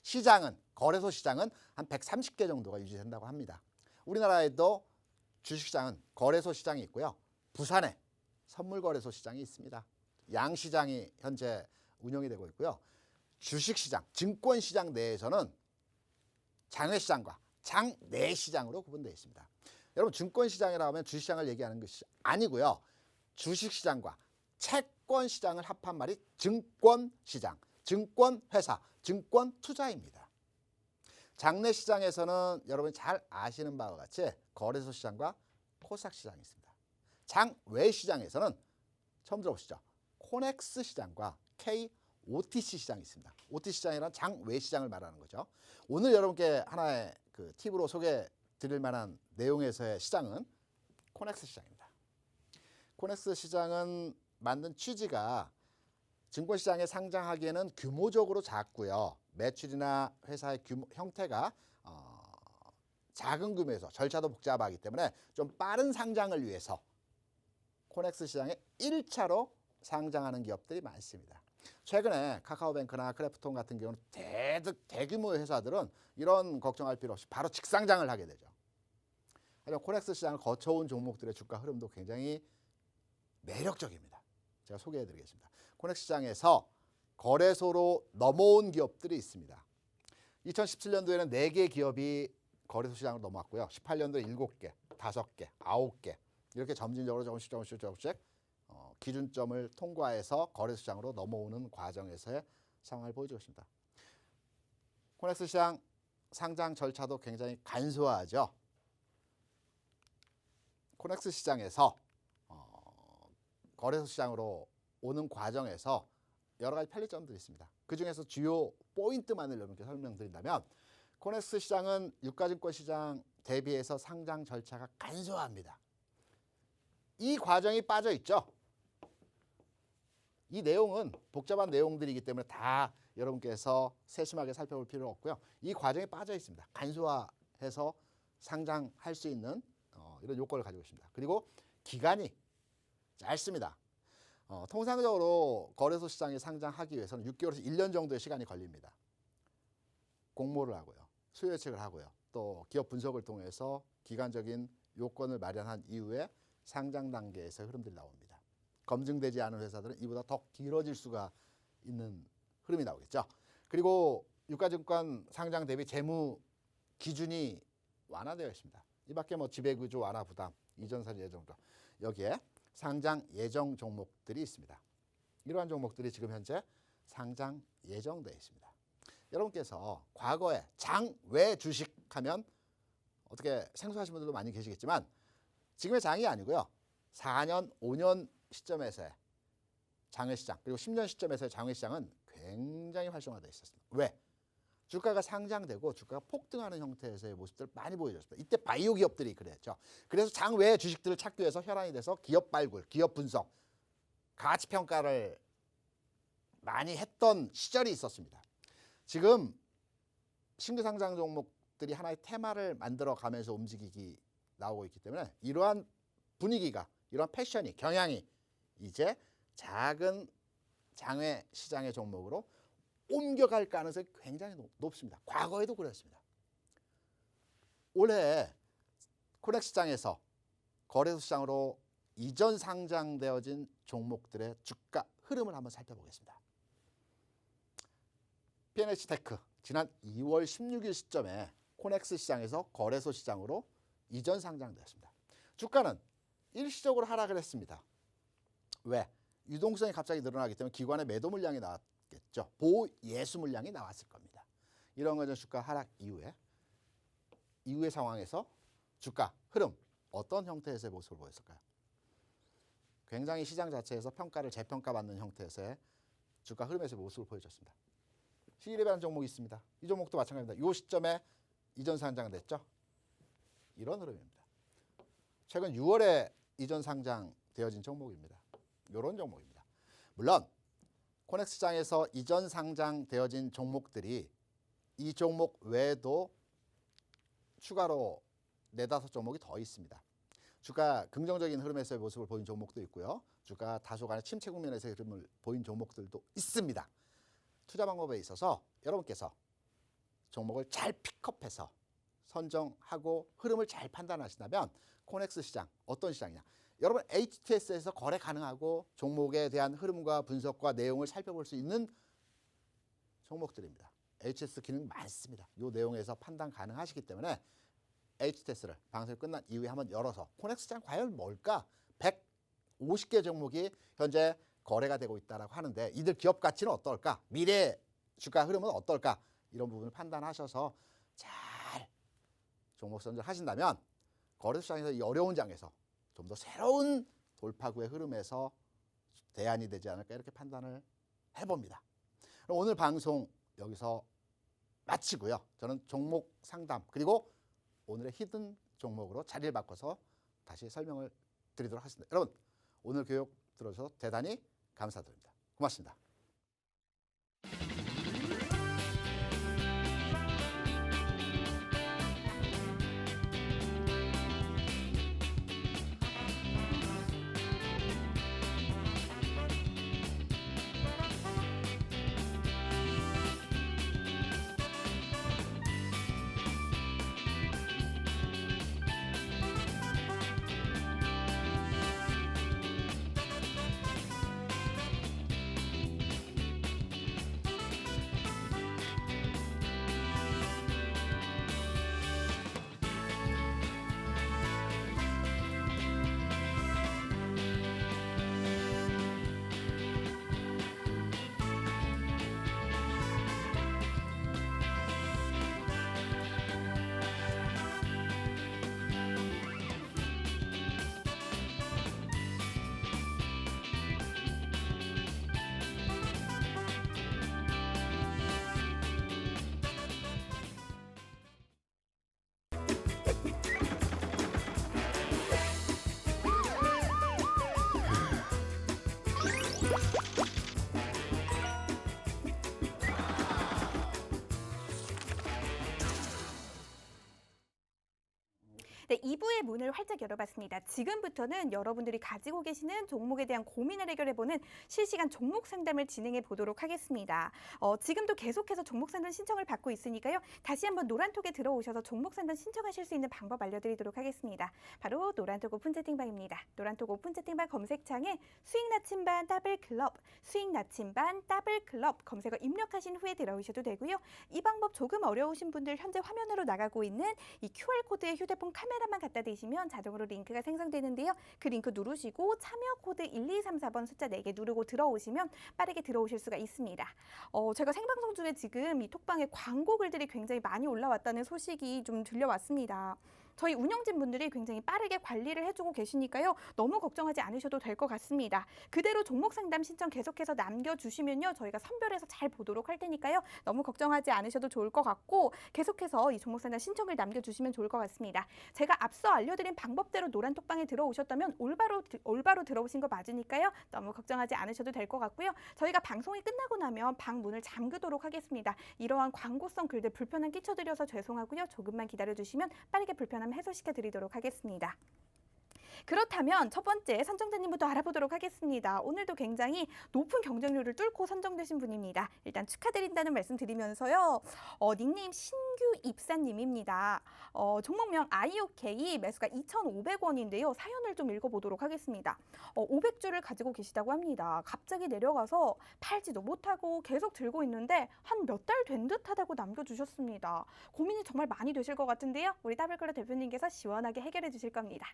시장은, 거래소 시장은 한 130개 정도가 유지된다고 합니다. 우리나라에도 주식시장은 거래소 시장이 있고요. 부산에 선물거래소 시장이 있습니다. 양시장이 현재 운영이 되고 있고요. 주식시장, 증권시장 내에서는 장외시장과 장내시장으로 구분되어 있습니다. 여러분, 증권시장이라고 하면 주식시장을 얘기하는 것이 아니고요. 주식시장과 채권시장을 합한 말이 증권시장, 증권회사, 증권투자입니다. 장내 시장에서는 여러분이 잘 아시는 바와 같이 거래소 시장과 코스닥 시장이 있습니다. 장외 시장에서는 처음 들어보시죠? 코넥스 시장과 KOTC 시장이 있습니다. OTC 시장이란 장외 시장을 말하는 거죠. 오늘 여러분께 하나의 그 팁으로 소개해 드릴 만한 내용에서의 시장은 코넥스 시장입니다. 코넥스 시장은 만든 취지가 증권시장에 상장하기에는 규모적으로 작고요. 매출이나 회사의 형태가 작은 규모에서 절차도 복잡하기 때문에 좀 빠른 상장을 위해서 코넥스 시장에 1차로 상장하는 기업들이 많습니다. 최근에 카카오뱅크나 크래프톤 같은 경우는 대규모의 회사들은 이런 걱정할 필요 없이 바로 직상장을 하게 되죠. 하지만 코넥스 시장을 거쳐온 종목들의 주가 흐름도 굉장히 매력적입니다. 제가 소개해드리겠습니다. 코넥스 시장에서 거래소로 넘어온 기업들이 있습니다. 2017년도에는 4개 기업이 거래소 시장으로 넘어왔고요. 18년도에 7개, 5개, 9개 이렇게 점진적으로 조금씩 기준점을 통과해서 거래소 시장으로 넘어오는 과정에서의 상황을 보여주고 있습니다. 코넥스 시장 상장 절차도 굉장히 간소하죠. 코넥스 시장에서 거래소 시장으로 오는 과정에서 여러 가지 편리점들이 있습니다. 그중에서 주요 포인트만을 여러분께 설명드린다면 코넥스 시장은 유가증권 시장 대비해서 상장 절차가 간소합니다. 이 과정이 빠져 있죠. 이 내용은 복잡한 내용들이기 때문에 다 여러분께서 세심하게 살펴볼 필요는 없고요. 이 과정에 빠져 있습니다. 간소화해서 상장할 수 있는 이런 요건을 가지고 있습니다. 그리고 기간이 짧습니다. 통상적으로 거래소 시장에 상장하기 위해서는 6개월에서 1년 정도의 시간이 걸립니다. 공모를 하고요. 수요 예측을 하고요. 또 기업 분석을 통해서 기간적인 요건을 마련한 이후에 상장 단계에서 흐름들이 나옵니다. 검증되지 않은 회사들은 이보다 더 길어질 수가 있는 흐름이 나오겠죠. 그리고 유가증권 상장 대비 재무 기준이 완화되어 있습니다. 이 밖에 뭐 지배구조 완화 부담, 이전사례 예정도 여기에 상장 예정 종목들이 있습니다. 이러한 종목들이 지금 현재 상장 예정되어 있습니다. 여러분께서 과거에 장외 주식하면 어떻게 생소하신 분들도 많이 계시겠지만 지금의 장이 아니고요. 4년, 5년 시점에서의 장외시장 그리고 10년 시점에서의 장외시장은 굉장히 활성화되어 있었습니다. 왜? 주가가 상장되고 주가가 폭등하는 형태에서의 모습들을 많이 보여줬습니다. 이때 바이오 기업들이 그랬죠. 그래서 장외 주식들을 찾기 위해서 혈안이 돼서 기업 발굴, 기업 분석, 가치 평가를 많이 했던 시절이 있었습니다. 지금 신규 상장 종목들이 하나의 테마를 만들어 가면서 움직이기 나오고 있기 때문에 이러한 분위기가, 이러한 패션이, 경향이 이제 작은 장외 시장의 종목으로 옮겨갈 가능성이 굉장히 높습니다. 과거에도 그랬습니다. 올해 코넥스 시장에서 거래소 시장으로 이전 상장되어진 종목들의 주가 흐름을 한번 살펴보겠습니다. PNH테크 지난 2월 16일 시점에 코넥스 시장에서 거래소 시장으로 이전 상장되었습니다. 주가는 일시적으로 하락을 했습니다. 왜? 유동성이 갑자기 늘어나기 때문에 기관의 매도 물량이 나왔겠죠. 보호 예수 물량이 나왔을 겁니다. 이런 것은 주가 하락 이후의 상황에서 주가 흐름 어떤 형태에서의 모습을 보였을까요? 굉장히 시장 자체에서 평가를 재평가받는 형태에서의 주가 흐름에서의 모습을 보여줬습니다. 시리라는 종목이 있습니다. 이 종목도 마찬가지입니다. 이 시점에 이전 상장됐죠. 이런 흐름입니다. 최근 6월에 이전 상장되어진 종목입니다. 이런 종목입니다. 물론 코넥스 시장에서 이전 상장되어진 종목들이 이 종목 외에도 추가로 4-5종목이 더 있습니다. 주가 긍정적인 흐름에서의 모습을 보인 종목도 있고요. 주가 다소간의 침체 국면에서의 흐름을 보인 종목들도 있습니다. 투자 방법에 있어서 여러분께서 종목을 잘 픽업해서 선정하고 흐름을 잘 판단하신다면 코넥스 시장 어떤 시장이냐? 여러분 HTS에서 거래 가능하고 종목에 대한 흐름과 분석과 내용을 살펴볼 수 있는 종목들입니다. HTS 기능 많습니다. 이 내용에서 판단 가능하시기 때문에 HTS를 방송이 끝난 이후에 한번 열어서 코넥스 시장 과연 뭘까? 150개 종목이 현재 거래가 되고 있다고 하는데 이들 기업 가치는 어떨까? 미래 주가 흐름은 어떨까? 이런 부분을 판단하셔서 잘 종목 선정을 하신다면 거래소시장에서 이 어려운 장에서 좀 더 새로운 돌파구의 흐름에서 대안이 되지 않을까 이렇게 판단을 해봅니다. 그럼 오늘 방송 여기서 마치고요. 저는 종목 상담 그리고 오늘의 히든 종목으로 자리를 바꿔서 다시 설명을 드리도록 하겠습니다. 여러분 오늘 교육 들어주셔서 대단히 감사드립니다. 고맙습니다. 네, 2부의 문을 활짝 열어봤습니다. 지금부터는 여러분들이 가지고 계시는 종목에 대한 고민을 해결해보는 실시간 종목 상담을 진행해 보도록 하겠습니다. 지금도 계속해서 종목 상담 신청을 받고 있으니까요. 다시 한번 노란톡에 들어오셔서 종목 상담 신청하실 수 있는 방법 알려드리도록 하겠습니다. 바로 노란톡 오픈 채팅방입니다. 노란톡 오픈 채팅방 검색창에 수익 나침반 더블 클럽, 수익 나침반 더블 클럽 검색어 입력하신 후에 들어오셔도 되고요. 이 방법 조금 어려우신 분들 현재 화면으로 나가고 있는 이 QR코드에 휴대폰 카메라만 갖다 대시면 자동으로 링크가 생성되는데요. 그 링크 누르시고 참여 코드 1234번 숫자 4개 누르고 들어오시면 빠르게 들어오실 수가 있습니다. 제가 생방송 중에 지금 이 톡방에 광고 글들이 굉장히 많이 올라왔다는 소식이 좀 들려왔습니다. 저희 운영진 분들이 굉장히 빠르게 관리를 해주고 계시니까요. 너무 걱정하지 않으셔도 될 것 같습니다. 그대로 종목 상담 신청 계속해서 남겨주시면요. 저희가 선별해서 잘 보도록 할 테니까요. 너무 걱정하지 않으셔도 좋을 것 같고 계속해서 이 종목 상담 신청을 남겨주시면 좋을 것 같습니다. 제가 앞서 알려드린 방법대로 노란톡방에 들어오셨다면 올바로 들어오신 거 맞으니까요. 너무 걱정하지 않으셔도 될 것 같고요. 저희가 방송이 끝나고 나면 방 문을 잠그도록 하겠습니다. 이러한 광고성 글들 불편함 끼쳐드려서 죄송하고요. 조금만 기다려주시면 빠르게 불편함 해소시켜 드리도록 하겠습니다. 그렇다면 첫 번째 선정자님부터 알아보도록 하겠습니다. 오늘도 굉장히 높은 경쟁률을 뚫고 선정되신 분입니다. 일단 축하드린다는 말씀 드리면서요. 닉네임 신규 입사님입니다. 종목명 IOK 매수가 2,500원인데요. 사연을 좀 읽어보도록 하겠습니다. 500주를 가지고 계시다고 합니다. 갑자기 내려가서 팔지도 못하고 계속 들고 있는데 한 몇 달 된 듯하다고 남겨주셨습니다. 고민이 정말 많이 되실 것 같은데요. 우리 더블클럽 대표님께서 시원하게 해결해 주실 겁니다.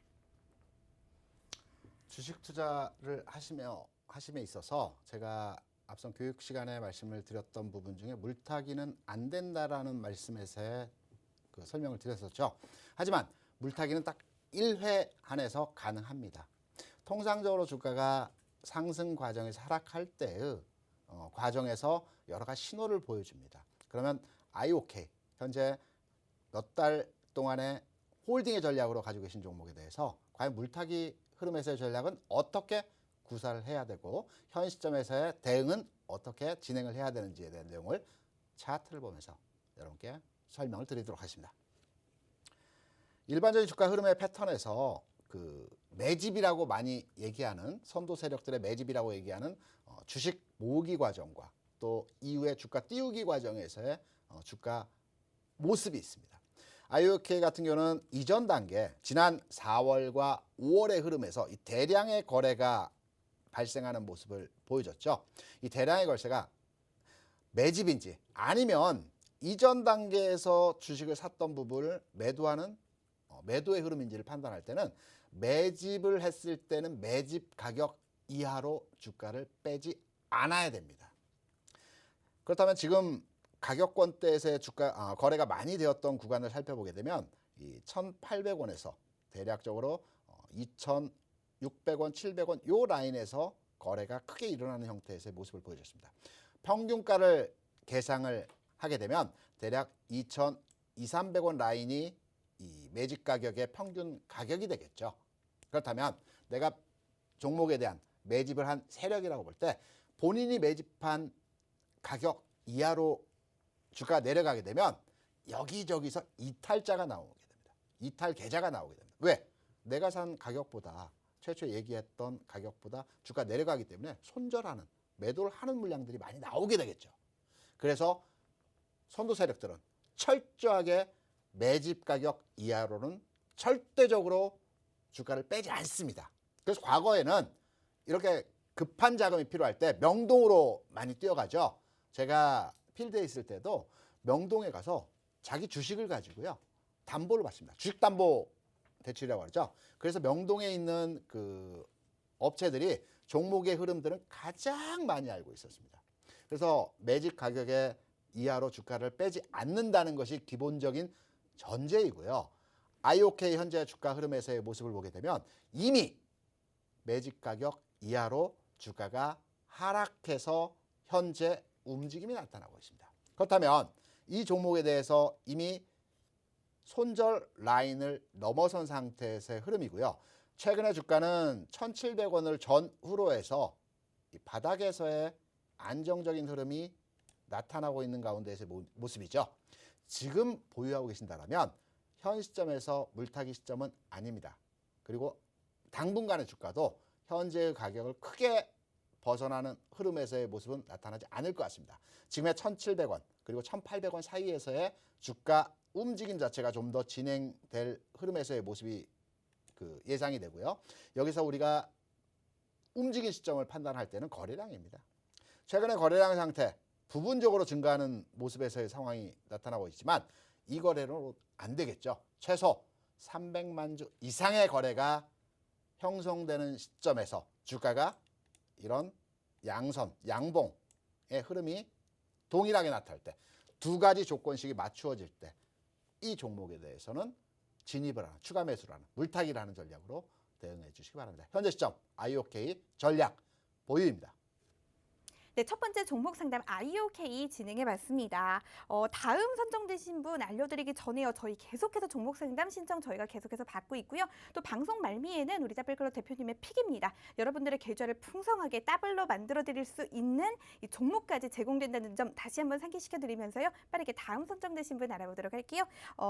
주식 투자를 하심에 있어서 제가 앞선 교육 시간에 말씀을 드렸던 부분 중에 물타기는 안 된다라는 말씀에서 그 설명을 드렸었죠. 하지만 물타기는 딱 1회 한해서 가능합니다. 통상적으로 주가가 상승 과정에서 하락할 때의 과정에서 여러 가지 신호를 보여줍니다. 그러면 IOK 현재 몇 달 동안의 홀딩의 전략으로 가지고 계신 종목에 대해서 과연 물타기 흐름에서의 전략은 어떻게 구사를 해야 되고 현 시점에서의 대응은 어떻게 진행을 해야 되는지에 대한 내용을 차트를 보면서 여러분께 설명을 드리도록 하겠습니다. 일반적인 주가 흐름의 패턴에서 그 매집이라고 많이 얘기하는 선도 세력들의 매집이라고 얘기하는 주식 모으기 과정과 또 이후에 주가 띄우기 과정에서의 주가 모습이 있습니다. IOK 같은 경우는 이전 단계 지난 4월과 5월의 흐름에서 이 대량의 거래가 발생하는 모습을 보여줬죠. 이 대량의 거래가 매집인지 아니면 이전 단계에서 주식을 샀던 부분을 매도하는 매도의 흐름인지를 판단할 때는 매집을 했을 때는 매집 가격 이하로 주가를 빼지 않아야 됩니다. 그렇다면 지금 가격권대에서의 주가 거래가 많이 되었던 구간을 살펴보게 되면 이 1,800원에서 대략적으로 2,600원, 700원 요 라인에서 거래가 크게 일어나는 형태에서의 모습을 보여줬습니다. 평균가를 계상을 하게 되면 대략 2,200~300원 라인이 이 매집 가격의 평균 가격이 되겠죠. 그렇다면 내가 종목에 대한 매집을 한 세력이라고 볼 때 본인이 매집한 가격 이하로 주가가 내려가게 되면 여기저기서 이탈자가 나오게 됩니다. 이탈 계좌가 나오게 됩니다. 왜? 내가 산 가격보다 최초 얘기했던 가격보다 주가 내려가기 때문에 손절하는 매도를 하는 물량들이 많이 나오게 되겠죠. 그래서 선도 세력들은 철저하게 매집 가격 이하로는 절대적으로 주가를 빼지 않습니다. 그래서 과거에는 이렇게 급한 자금이 필요할 때 명동으로 많이 뛰어가죠. 제가 필드에 있을 때도 명동에 가서 자기 주식을 가지고요 담보를 받습니다. 주식담보 대출이라고 하죠. 그래서 명동에 있는 그 업체들이 종목의 흐름들은 가장 많이 알고 있었습니다. 그래서 매집 가격의 이하로 주가를 빼지 않는다는 것이 기본적인 전제이고요. IOK 현재 주가 흐름에서의 모습을 보게 되면 이미 매집 가격 이하로 주가가 하락해서 현재 움직임이 나타나고 있습니다. 그렇다면 이 종목에 대해서 이미 손절 라인을 넘어선 상태에서의 흐름이고요. 최근에 주가는 1,700원을 전후로 해서 이 바닥에서의 안정적인 흐름이 나타나고 있는 가운데에서의 모습이죠. 지금 보유하고 계신다면 현 시점에서 물타기 시점은 아닙니다. 그리고 당분간의 주가도 현재의 가격을 크게 벗어나는 흐름에서의 모습은 나타나지 않을 것 같습니다. 지금의 1,700원 그리고 1,800원 사이에서의 주가 움직임 자체가 좀 더 진행될 흐름에서의 모습이 예상이 되고요. 여기서 우리가 움직임 시점을 판단할 때는 거래량입니다. 최근에 거래량 상태 부분적으로 증가하는 모습에서의 상황이 나타나고 있지만 이 거래로 안 되겠죠. 최소 300만 주 이상의 거래가 형성되는 시점에서 주가가 이런 양선, 양봉의 흐름이 동일하게 나타날 때 두 가지 조건식이 맞추어질 때 이 종목에 대해서는 진입을 하는 추가 매수를 하는 물타기를 하는 전략으로 대응해 주시기 바랍니다. 현재 시점 IOK 전략 보유입니다. 네, 첫 번째 종목 상담 IOK 진행해봤습니다. 다음 선정되신 분 알려드리기 전에요. 저희 계속해서 종목 상담 신청 저희가 계속해서 받고 있고요. 또 방송 말미에는 우리 더블클럽 대표님의 픽입니다. 여러분들의 계좌를 풍성하게 더블로 만들어드릴 수 있는 이 종목까지 제공된다는 점 다시 한번 상기시켜드리면서요. 빠르게 다음 선정되신 분 알아보도록 할게요.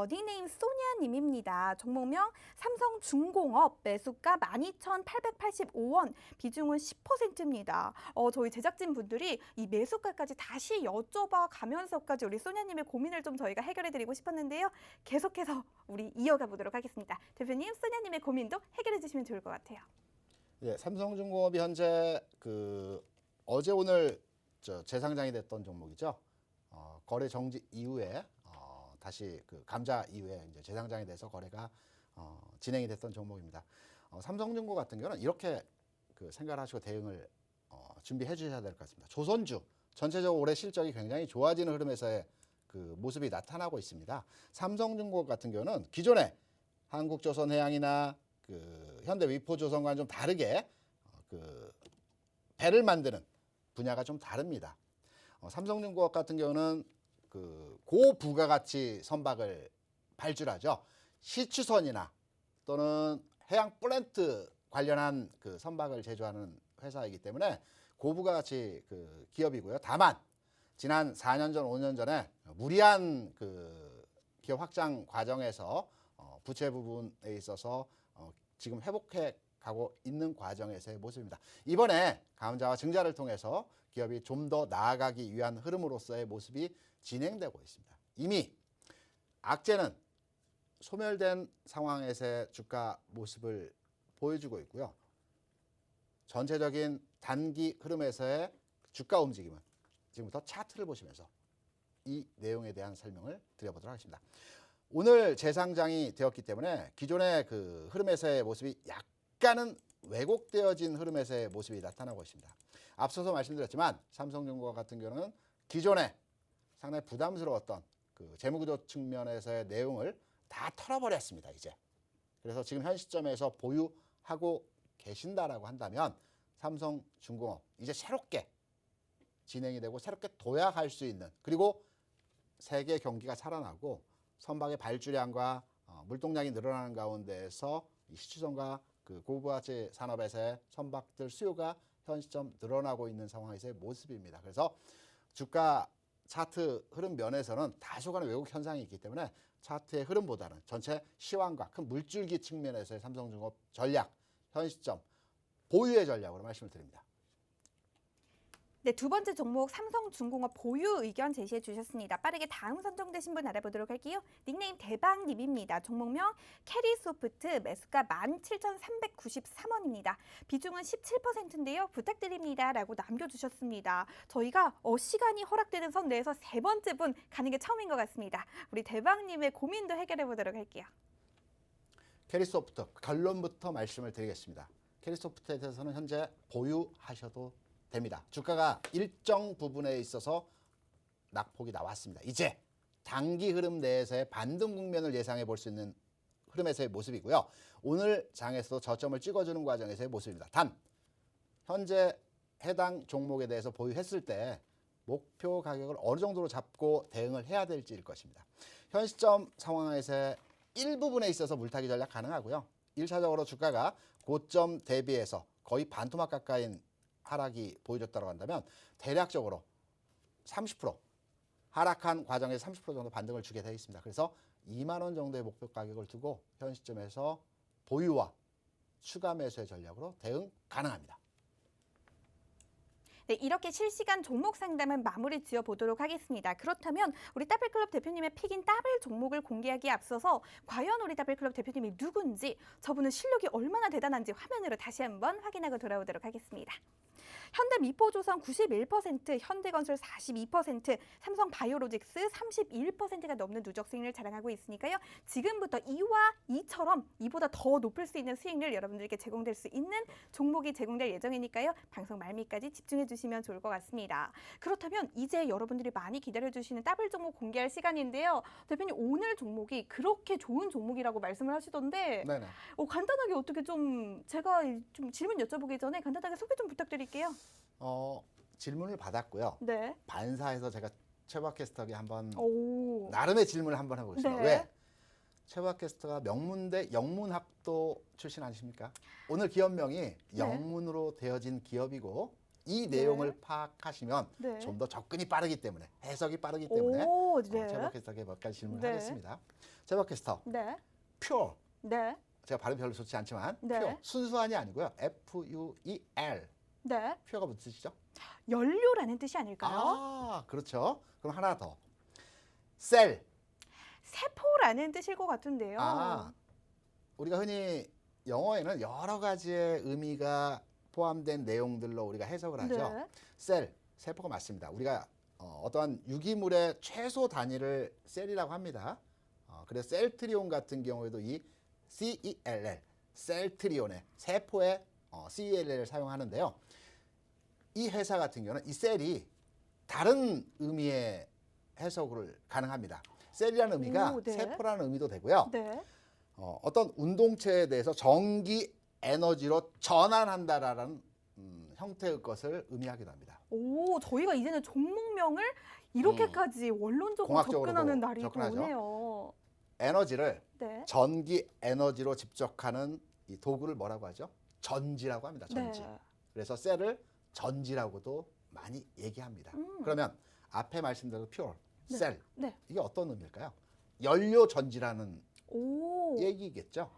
닉네임 소니아님입니다. 종목명 삼성중공업 매수가 12,885원 비중은 10%입니다. 저희 제작진 분들이 이 매수가까지 다시 여쭤봐 가면서까지 우리 소냐님의 고민을 좀 저희가 해결해드리고 싶었는데요. 계속해서 우리 이어가 보도록 하겠습니다. 대표님, 소냐님의 고민도 해결해 주시면 좋을 것 같아요. 예, 삼성중공업이 현재 어제 오늘 재상장이 됐던 종목이죠. 거래 정지 이후에 다시 감자 이후에 이제 재상장이 돼서 거래가 진행이 됐던 종목입니다. 삼성중공 같은 경우는 이렇게 생각을 하시고 대응을 준비해 주셔야 될 것 같습니다. 조선주 전체적으로 올해 실적이 굉장히 좋아지는 흐름에서의 모습이 나타나고 있습니다. 삼성중공업 같은 경우는 기존에 한국조선해양이나 현대위포조선과는 좀 다르게 배를 만드는 분야가 좀 다릅니다. 삼성중공업 같은 경우는 고부가가치 선박을 발주하죠. 시추선이나 또는 해양 플랜트 관련한 선박을 제조하는 회사이기 때문에 고부가가치 기업이고요. 다만 지난 4년 전, 5년 전에 무리한 기업 확장 과정에서 부채 부분에 있어서 지금 회복해 가고 있는 과정에서의 모습입니다. 이번에 감자와 증자를 통해서 기업이 좀 더 나아가기 위한 흐름으로서의 모습이 진행되고 있습니다. 이미 악재는 소멸된 상황에서의 주가 모습을 보여주고 있고요. 전체적인 단기 흐름에서의 주가 움직임은 지금부터 차트를 보시면서 이 내용에 대한 설명을 드려보도록 하겠습니다. 오늘 재상장이 되었기 때문에 기존의 흐름에서의 모습이 약간은 왜곡되어진 흐름에서의 모습이 나타나고 있습니다. 앞서서 말씀드렸지만 삼성중공업 같은 경우는 기존에 상당히 부담스러웠던 그 재무구조 측면에서의 내용을 다 털어버렸습니다. 이제. 그래서 지금 현 시점에서 보유하고 계신다라고 한다면 삼성중공업 이제 새롭게 진행이 되고 새롭게 도약할 수 있는, 그리고 세계 경기가 살아나고 선박의 발주량과 물동량이 늘어나는 가운데에서 이 시추전과 그 고부가치 산업에서의 선박들 수요가 현 시점 늘어나고 있는 상황에서의 모습입니다. 그래서 주가 차트 흐름 면에서는 다소간의 왜곡 현상이 있기 때문에 차트의 흐름보다는 전체 시황과 큰 물줄기 측면에서의 삼성중공업 전략, 현 시점 보유의 전략으로 말씀을 드립니다. 네, 두 번째 종목 삼성중공업 보유 의견 제시해 주셨습니다. 빠르게 다음 선정되신 분 알아보도록 할게요. 닉네임 대박님입니다. 종목명 캐리소프트, 매수가 17,393원입니다. 비중은 17%인데요. 부탁드립니다. 라고 남겨주셨습니다. 저희가 시간이 허락되는 선 내에서 세 번째 분 가는 게 처음인 것 같습니다. 우리 대박님의 고민도 해결해 보도록 할게요. 캐리소프트 결론부터 말씀을 드리겠습니다. 캐리소프트에 대해서는 현재 보유하셔도 됩니다. 주가가 일정 부분에 있어서 낙폭이 나왔습니다. 이제 단기 흐름 내에서의 반등 국면을 예상해 볼 수 있는 흐름에서의 모습이고요. 오늘 장에서도 저점을 찍어주는 과정에서의 모습입니다. 단 현재 해당 종목에 대해서 보유했을 때 목표 가격을 어느 정도로 잡고 대응을 해야 될지일 것입니다. 현 시점 상황에서의 일부분에 있어서 물타기 전략 가능하고요. 1차적으로 주가가 고점 대비해서 거의 반토막 가까이인 하락이 보여줬다고 한다면 대략적으로 30% 하락한 과정에서 30% 정도 반등을 주게 되어 있습니다. 그래서 2만 원 정도의 목표 가격을 두고 현 시점에서 보유와 추가 매수의 전략으로 대응 가능합니다. 네, 이렇게 실시간 종목 상담은 마무리 지어 보도록 하겠습니다. 그렇다면 우리 따블클럽 대표님의 픽인 따블 종목을 공개하기에 앞서서 과연 우리 따블클럽 대표님이 누군지, 저분은 실력이 얼마나 대단한지 화면으로 다시 한번 확인하고 돌아오도록 하겠습니다. 현대미포조선 91%, 현대건설 42%, 삼성바이오로직스 31%가 넘는 누적 수익률을 자랑하고 있으니까요. 지금부터 이와 이처럼 이보다 더 높을 수 있는 수익률 여러분들께 제공될 수 있는 종목이 제공될 예정이니까요. 방송 말미까지 집중해 주시면 좋을 것 같습니다. 그렇다면 이제 여러분들이 많이 기다려주시는 따블 종목 공개할 시간인데요. 대표님, 오늘 종목이 그렇게 좋은 종목이라고 말씀을 하시던데 네네. 간단하게 어떻게 좀 제가 좀 질문 여쭤보기 전에 간단하게 소개 좀 부탁드릴게요. 질문을 받았고요. 네. 반사해서 제가 최박 캐스터에게 한번 오. 나름의 질문을 한번 해보겠습니다. 네. 왜? 최박 캐스터가 명문대 영문학도 출신 아니십니까? 오늘 기업명이 영문으로 되어진 기업이고 이 내용을 파악하시면 네. 좀 더 접근이 빠르기 때문에, 해석이 빠르기 때문에 오, 네. 최박 캐스터에게 몇 가지 질문을 네. 하겠습니다. 최박 캐스터, 네. pure, 네. 제가 발음 별로 좋지 않지만 네. pure, 순수한이 아니고요. F-U-E-L, 네. pure가 무슨 뜻이죠? 연료라는 뜻이 아닐까요? 아, 그렇죠. 그럼 하나 더. 셀. 세포라는 뜻일 것 같은데요. 아, 우리가 흔히 영어에는 여러 가지의 의미가 포함된 내용들로 우리가 해석을 하죠. 네. 셀, 세포가 맞습니다. 우리가 어떠한 유기물의 최소 단위를 셀이라고 합니다. 그래서 셀트리온 같은 경우에도 이 CELL, 셀트리온의 세포의 CELL을 사용하는데요. 이 회사 같은 경우는 이 셀이 다른 의미의 해석을 가능합니다. 셀이라는 의미가 오, 네. 세포라는 의미도 되고요. 네. 어떤 운동체에 대해서 전기 에너지로 전환한다라는 형태의 것을 의미하기도 합니다. 오, 저희가 이제는 종목명을 이렇게까지 원론적으로 공학적으로도 접근하는 날이 또 접근하죠. 오네요. 에너지를 네. 전기 에너지로 집적하는 이 도구를 뭐라고 하죠? 전지라고 합니다. 전지. 네. 그래서 셀을 전지라고도 많이 얘기합니다. 그러면 앞에 말씀드린 pure, 네. 셀, 네. 이게 어떤 의미일까요? 연료 전지라는 오. 얘기겠죠.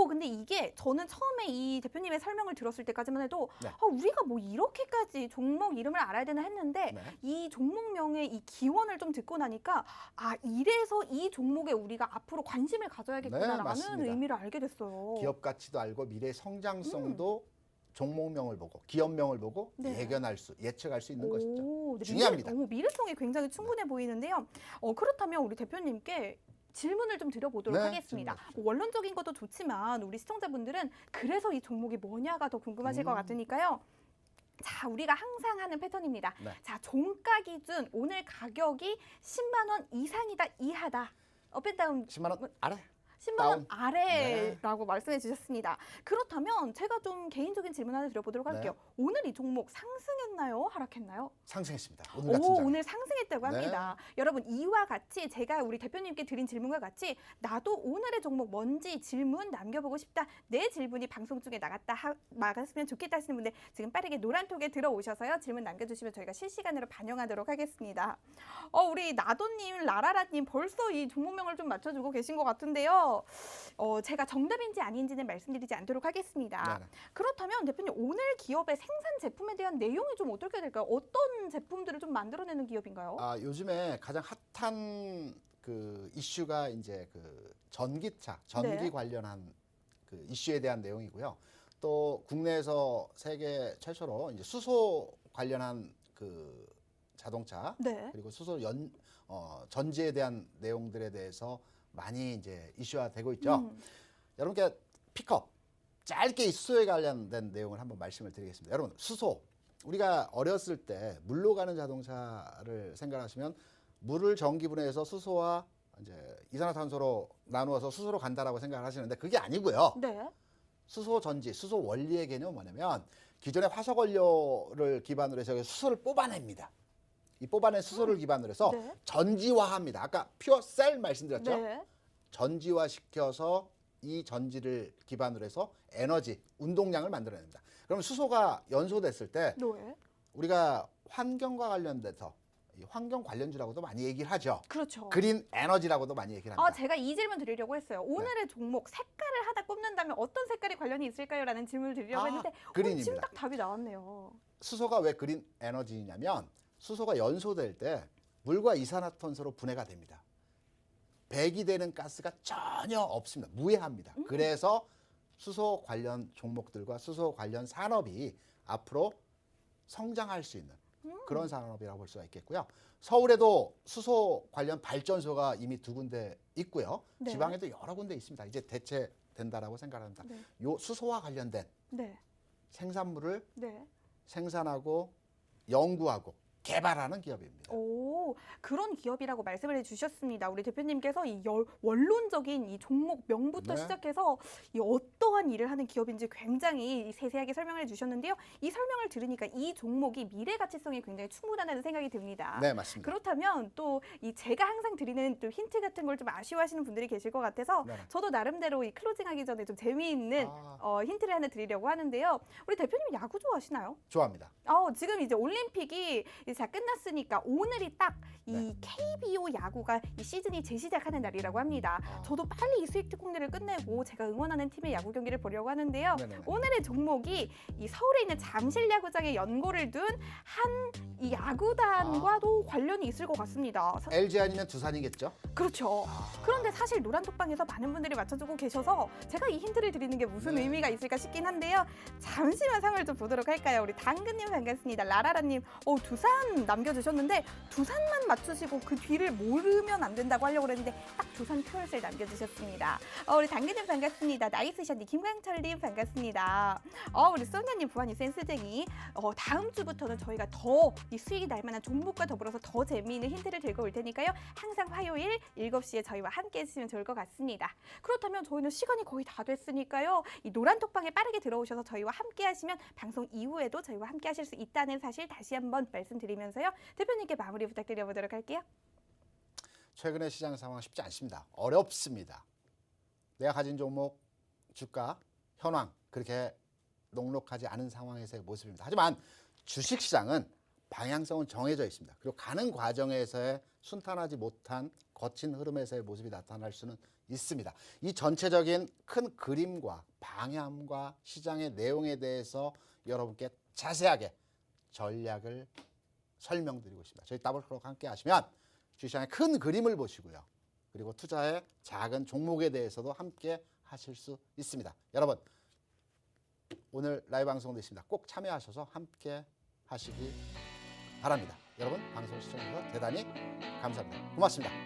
근데 이게 저는 처음에 이 대표님의 설명을 들었을 때까지만 해도 네. 우리가 뭐 이렇게까지 종목 이름을 알아야 되나 했는데 네. 이 종목명의 이 기원을 좀 듣고 나니까 이래서 이 종목에 우리가 앞으로 관심을 가져야겠구나라는 맞습니다. 의미를 알게 됐어요. 기업 가치도 알고 미래 성장성도 종목명을 보고 기업명을 보고 네. 예측할 수 있는 것이죠. 네, 중요합니다. 미래성이 굉장히 충분해 보이는데요. 그렇다면 우리 대표님께 질문을 좀 드려보도록 네, 하겠습니다. 질문하십시오. 원론적인 것도 좋지만 우리 시청자분들은 그래서 이 종목이 뭐냐가 더 궁금하실 것 같으니까요. 자, 우리가 항상 하는 패턴입니다. 네. 자, 종가 기준 오늘 가격이 10만 원 이상이다, 이하다. 업앤다운 10만 원 아래. 10만 원 다운. 아래라고 말씀해 주셨습니다. 그렇다면 제가 좀 개인적인 질문 하나 드려보도록 할게요. 네. 오늘 이 종목 상승했나요? 하락했나요? 상승했습니다. 오늘 같은 장. 오늘 상승했다고 네. 합니다. 여러분 이와 같이 제가 우리 대표님께 드린 질문과 같이 나도 오늘의 종목 뭔지 질문 남겨보고 싶다. 내 질문이 방송 중에 나갔으면 좋겠다 하시는 분들 지금 빠르게 노란톡에 들어오셔서요. 질문 남겨주시면 저희가 실시간으로 반영하도록 하겠습니다. 우리 나도님, 라라라님 벌써 이 종목명을 좀 맞춰주고 계신 것 같은데요. 제가 정답인지 아닌지는 말씀드리지 않도록 하겠습니다. 네네. 그렇다면 대표님 오늘 기업의 생산 제품에 대한 내용이 좀 어떻게 될까요? 어떤 제품들을 좀 만들어내는 기업인가요? 요즘에 가장 핫한 그 이슈가 이제 그 전기차, 전기 네. 관련한 그 이슈에 대한 내용이고요. 또 국내에서 세계 최초로 이제 수소 관련한 그 자동차 네. 그리고 수소 전지에 대한 내용들에 대해서 많이 이제 이슈화되고 있죠. 여러분께 픽업 짧게 이 수소에 관련된 내용을 한번 말씀을 드리겠습니다. 여러분 수소 우리가 어렸을 때 물로 가는 자동차를 생각하시면 물을 전기분해해서 수소와 이제 이산화탄소로 나누어서 수소로 간다라고 생각을 하시는데 그게 아니고요. 네. 수소 전지, 수소 원리의 개념은 뭐냐면 기존의 화석 원료를 기반으로 해서 수소를 뽑아냅니다. 이 뽑아낸 수소를 기반으로 해서 네. 전지화합니다. 아까 퓨어 셀 말씀드렸죠. 네. 전지화 시켜서 이 전지를 기반으로 해서 에너지, 운동량을 만들어냅니다. 그럼 수소가 연소됐을 때 네. 우리가 환경과 관련돼서 이 환경 관련주라고도 많이 얘기를 하죠. 그렇죠. 그린 에너지라고도 많이 얘기를 합니다. 제가 이 질문 드리려고 했어요. 오늘의 종목 색깔을 하나 꼽는다면 어떤 색깔이 관련이 있을까요? 라는 질문을 드리려고 했는데 지금 그린입니다. 딱 답이 나왔네요. 수소가 왜 그린 에너지냐면 수소가 연소될 때 물과 이산화탄소로 분해가 됩니다. 배기되는 가스가 전혀 없습니다. 무해합니다. 그래서 수소 관련 종목들과 수소 관련 산업이 앞으로 성장할 수 있는 그런 산업이라고 볼 수가 있겠고요. 서울에도 수소 관련 발전소가 이미 2군데 있고요. 네. 지방에도 여러 군데 있습니다. 이제 대체된다라고 생각합니다. 네. 요 수소와 관련된 네. 생산물을 네. 생산하고 연구하고 개발하는 기업입니다. 그런 기업이라고 말씀을 해주셨습니다. 우리 대표님께서 이 원론적인 이 종목 명부터 네. 시작해서 이 어떠한 일을 하는 기업인지 굉장히 세세하게 설명을 해주셨는데요. 이 설명을 들으니까 이 종목이 미래 가치성이 굉장히 충분하다는 생각이 듭니다. 네, 맞습니다. 그렇다면 또 이 제가 항상 드리는 또 힌트 같은 걸 좀 아쉬워하시는 분들이 계실 것 같아서 네. 저도 나름대로 이 클로징하기 전에 좀 재미있는 힌트를 하나 드리려고 하는데요. 우리 대표님 야구 좋아하시나요? 좋아합니다. 지금 이제 올림픽이 이제 다 끝났으니까 오늘이 딱 이 네. KBO 야구가 이 시즌이 재시작하는 날이라고 합니다. 저도 빨리 이 수익 특공대를 끝내고 제가 응원하는 팀의 야구 경기를 보려고 하는데요. 네네네. 오늘의 종목이 이 서울에 있는 잠실 야구장에 연고를 둔 한 이 야구단과도 관련이 있을 것 같습니다. LG 아니면 두산이겠죠? 그렇죠. 그런데 사실 노란톡방에서 많은 분들이 맞춰주고 계셔서 제가 이 힌트를 드리는 게 무슨 네. 의미가 있을까 싶긴 한데요. 잠시만 상을 좀 보도록 할까요? 우리 당근님 반갑습니다. 라라라님, 두산 남겨주셨는데 두산만 맞추시고 그 뒤를 모르면 안 된다고 하려고 그랬는데 딱 두산 표현을 남겨주셨습니다. 우리 당근님 반갑습니다. 나이스샷님, 김광철님 반갑습니다. 우리 소냐님 부안이 센스쟁이. 다음 주부터는 저희가 더 이 수익이 날 만한 종목과 더불어서 더 재미있는 힌트를 들고 올 테니까요. 항상 화요일 7시에 저희와 함께 해주시면 좋을 것 같습니다. 그렇다면 저희는 시간이 거의 다 됐으니까요. 이 노란톡방에 빠르게 들어오셔서 저희와 함께 하시면 방송 이후에도 저희와 함께 하실 수 있다는 사실 다시 한번 말씀드리면서요. 대표님께 마무리 부탁드려보도록 할게요. 최근의 시장 상황 쉽지 않습니다. 어렵습니다. 내가 가진 종목, 주가, 현황 그렇게 녹록하지 않은 상황에서의 모습입니다. 하지만 주식시장은 방향성은 정해져 있습니다. 그리고 가는 과정에서의 순탄하지 못한 거친 흐름에서의 모습이 나타날 수는 있습니다. 이 전체적인 큰 그림과 방향과 시장의 내용에 대해서 여러분께 자세하게 전략을 설명드리고 있습니다. 저희 더블클럭 함께 하시면 주식시장의 큰 그림을 보시고요. 그리고 투자의 작은 종목에 대해서도 함께 하실 수 있습니다. 여러분 오늘 라이브 방송도 있습니다. 꼭 참여하셔서 함께 하시기 바랍니다. 여러분 방송 시청해주셔서 대단히 감사합니다. 고맙습니다.